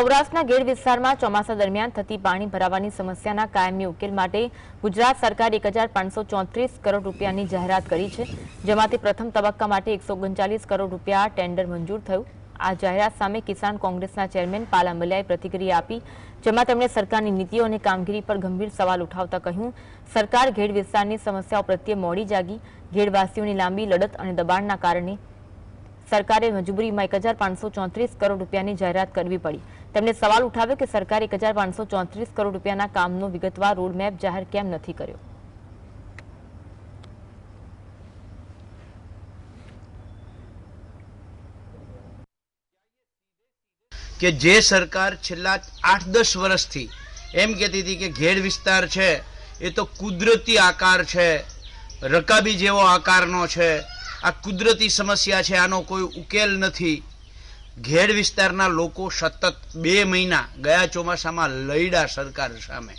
સૌરાષ્ટ્રના ગેડ વિસ્તારમાં ચોમાસા દરમિયાન થતી પાણી ભરાવાની સમસ્યાના કાયમી ઉકેલ માટે ગુજરાત સરકારે 1534 કરોડ રૂપિયાની જાહેરાત કરી છે, જેમાંથી પ્રથમ તબક્કા માટે 139 કરોડ રૂપિયા ટેન્ડર મંજૂર થયું। આ જાહેરાત સામે કિસાન કોંગ્રેસના ચેરમેન પાલ આંબલિયાએ પ્રતિક્રિયા આપી, જેમાં તેમણે સરકારની નીતિઓ અને કામગીરી પર ગંભીર સવાલ ઉઠાવતા કહ્યું, સરકાર ગેડ વિસ્તારની સમસ્યાઓ પ્રત્યે મોડી જાગી। ગેડવાસીઓની લાંબી લડત અને દબાણના કારણે સરકારે મજબૂરીમાં 1534 કરોડ રૂપિયાની જાહેરાત કરવી પડી। તેમણે સવાલ ઉઠાવ્યો કે સરકારે 1534 કરોડ રૂપિયાના કામનો વિગતવાર રોડમેપ જાહેર કેમ નથી કર્યો। કે જે સરકાર છેલ્લા 8-10 વર્ષથી એમ કહેતી હતી કે ઘેડ વિસ્તાર છે એ તો કુદરતી આકાર છે, રકાબી જેવો આકારનો છે, આ કુદરતી સમસ્યા છે, આનો કોઈ ઉકેલ નથી। ઘેડ વિસ્તારના લોકો સતત 2 મહિના ગયા ચોમાસામાં લડ્યા સરકાર સામે।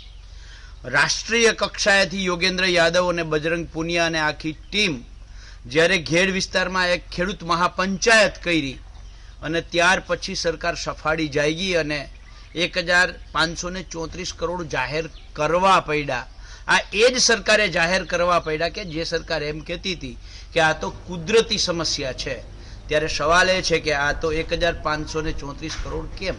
રાષ્ટ્રીય કક્ષાએથી યોગેન્દ્ર યાદવ અને બજરંગ પુનિયા અને આખી ટીમ જ્યારે ઘેડ વિસ્તારમાં એક ખેડૂત મહાપંચાયત કરી અને ત્યાર પછી સરકાર સફાળી જાગી અને 1534 કરોડ જાહેર કરવા પડ્યા। આ એ જ સરકારે જાહેર કરવા પડ્યા કે જે સરકાર એમ કહેતી હતી કે આ તો કુદરતી સમસ્યા છે। ત્યારે સવાલ એ છે કે આ તો 1534 કરોડ કેમ?